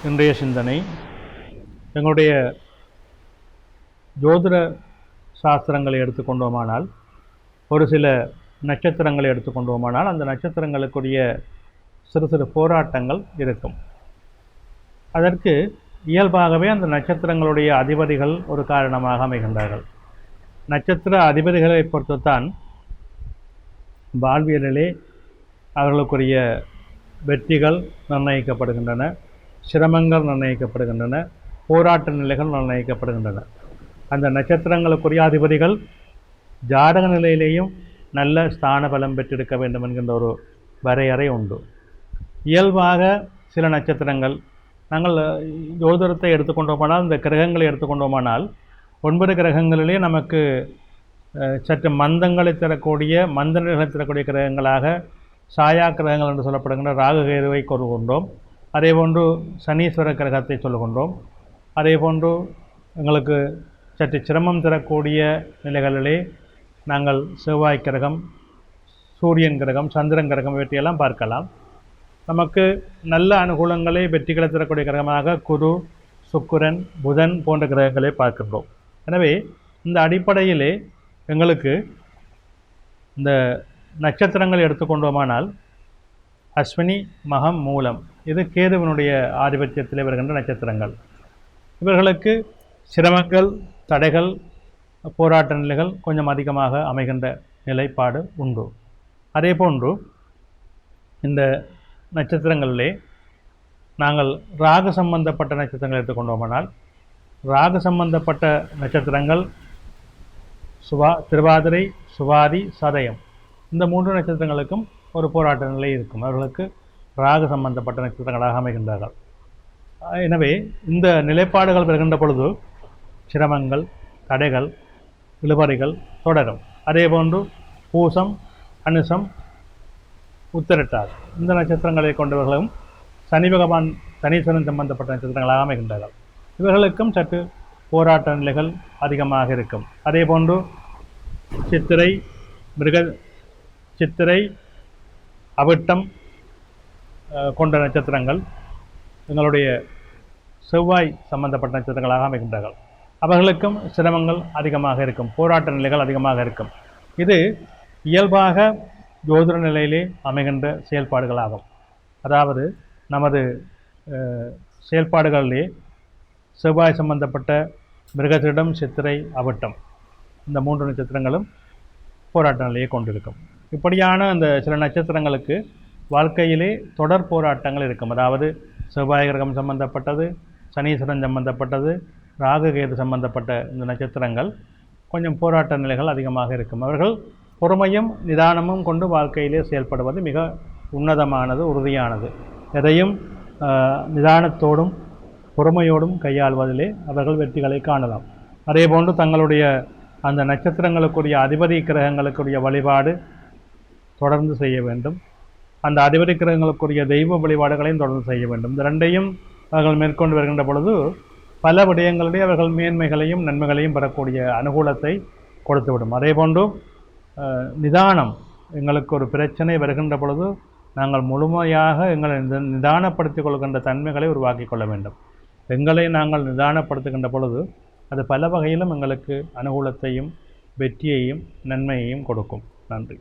இன்றைய சிந்தனை எங்களுடைய ஜோதிட சாஸ்திரங்களை எடுத்துக்கொண்டோமானால் ஒரு சில நட்சத்திரங்களை எடுத்துக்கொண்டோமானால் அந்த நட்சத்திரங்களுக்குரிய சிறு சிறு போராட்டங்கள் இருக்கும். அதற்கு இயல்பாகவே அந்த நட்சத்திரங்களுடைய அதிபதிகள் ஒரு காரணமாக அமைகின்றார்கள். நட்சத்திர அதிபதிகளை பொறுத்துத்தான் வாழ்வியலிலே அவர்களுக்குரிய வெற்றிகள் நிர்ணயிக்கப்படுகின்றன, சிரமங்கள் நிர்ணயிக்கப்படுகின்றன, போராட்ட நிலைகள் நிர்ணயிக்கப்படுகின்றன. அந்த நட்சத்திரங்களுக்குரிய அதிபதிகள் ஜாதக நிலையிலேயும் நல்ல ஸ்தான பலம் பெற்றிருக்க வேண்டும் என்கின்ற ஒரு வரையறை உண்டு. இயல்பாக சில நட்சத்திரங்கள் நாங்கள் ஜோதிடத்தை எடுத்துக்கொண்டோமானால், இந்த கிரகங்களை எடுத்துக்கொண்டோமானால் 9 கிரகங்களிலே நமக்கு சற்று மந்தங்களை தரக்கூடிய மந்தநிலைகளை தரக்கூடிய கிரகங்களாக சாயா கிரகங்கள் என்று சொல்லப்படுகின்ற ராகு கேதுவை கொள்கின்றோம். அதேபோன்று சனீஸ்வர கிரகத்தை சொல்லுகின்றோம். அதேபோன்று எங்களுக்கு சற்று சிரமம் தரக்கூடிய நிலைகளிலே நாங்கள் செவ்வாய் கிரகம், சூரியன் கிரகம், சந்திரன் கிரகம் இவற்றையெல்லாம் பார்க்கலாம். நமக்கு நல்ல அனுகூலங்களை வெற்றிகளை தரக்கூடிய கிரகமாக குரு, சுக்கிரன், புதன் போன்ற கிரகங்களை பார்க்கின்றோம். எனவே இந்த அடிப்படையிலே எங்களுக்கு இந்த நட்சத்திரங்களை எடுத்துக்கொண்டோமானால் அஸ்வினி, மகம், மூலம் இது கேதுவினுடைய ஆதிபத்தியத்தில் வருகின்ற நட்சத்திரங்கள். இவர்களுக்கு சிரமங்கள், தடைகள், போராட்ட நிலைகள் கொஞ்சம் அதிகமாக அமைகின்ற நிலைப்பாடு உண்டு. அதே போன்று இந்த நட்சத்திரங்களிலே நாங்கள் ராகு சம்பந்தப்பட்ட நட்சத்திரங்கள் எடுத்துக்கொண்டோமானால் ராகு சம்பந்தப்பட்ட நட்சத்திரங்கள் திருவாதிரை, சுவாதி, சதயம் இந்த 3 நட்சத்திரங்களுக்கும் ஒரு போராட்ட நிலை இருக்கும். அவர்களுக்கு ராகு சம்பந்தப்பட்ட நட்சத்திரங்களாக அமைகின்றார்கள். எனவே இந்த நிலைப்பாடுகள் வருகின்ற பொழுது சிரமங்கள், தடைகள், இழுபறிகள் தொடரும். அதேபோன்று பூசம், அனுசம், உத்திரட்டாதி இந்த நட்சத்திரங்களை கொண்டவர்களும் சனி பகவான், சனீஸ்வரன் சம்பந்தப்பட்ட நட்சத்திரங்களாக அமைகின்றார்கள். இவர்களுக்கும் சற்று போராட்ட நிலைகள் அதிகமாக இருக்கும். அதேபோன்று சித்திரை, அவிட்டம் கொண்ட நட்சத்திரங்கள் எங்களுடைய செவ்வாய் சம்பந்தப்பட்ட நட்சத்திரங்களாக அமைகின்றார்கள். அவர்களுக்கும் சிரமங்கள் அதிகமாக இருக்கும், போராட்ட நிலைகள் அதிகமாக இருக்கும். இது இயல்பாக ஜோதிட நிலையிலே அமைகின்ற செயல்பாடுகளாகும். அதாவது நமது செயல்பாடுகளிலே செவ்வாய் சம்பந்தப்பட்ட மிருகசீரிடம், சித்திரை, அவிட்டம் இந்த 3 நட்சத்திரங்களும் போராட்ட நிலையை கொண்டிருக்கும். இப்படியான அந்த சில நட்சத்திரங்களுக்கு வாழ்க்கையிலே தொடர் போராட்டங்கள் இருக்கும். அதாவது செவ்வாய் கிரகம் சம்பந்தப்பட்டது, சனீஸ்வரன் சம்பந்தப்பட்டது, ராகு கேது சம்பந்தப்பட்ட இந்த நட்சத்திரங்கள் கொஞ்சம் போராட்ட நிலைகள் அதிகமாக இருக்கும். அவர்கள் பொறுமையும் நிதானமும் கொண்டு வாழ்க்கையிலே செயல்படுவது மிக உன்னதமானது, உறுதியானது. எதையும் நிதானத்தோடும் பொறுமையோடும் கையாள்வதிலே அவர்கள் வெற்றிகளை காணலாம். அதேபோன்று தங்களுடைய அந்த நட்சத்திரங்களுக்குரிய அதிபதி கிரகங்களுக்குரிய வழிபாடு தொடர்ந்து செய்ய வேண்டும். அந்த அதிபதி கிரகங்களுக்குரிய தெய்வ வழிபாடுகளையும் தொடர்ந்து செய்ய வேண்டும். இந்த 2ஐயும் அவர்கள் மேற்கொண்டு வருகின்ற பொழுது பல விடயங்களிலே அவர்கள் மேன்மைகளையும் நன்மைகளையும் பெறக்கூடிய அனுகூலத்தை கொடுத்துவிடும். அதேபோன்று நிதானம், எங்களுக்கு ஒரு பிரச்சனை வருகின்ற பொழுது நாங்கள் முழுமையாக எங்களை நிதானப்படுத்திக் கொள்கின்ற தன்மைகளை உருவாக்கி கொள்ள வேண்டும். எங்களை நாங்கள் நிதானப்படுத்துகின்ற பொழுது அது பல வகையிலும் எங்களுக்கு அனுகூலத்தையும் வெற்றியையும் நன்மையையும் கொடுக்கும். நன்றி.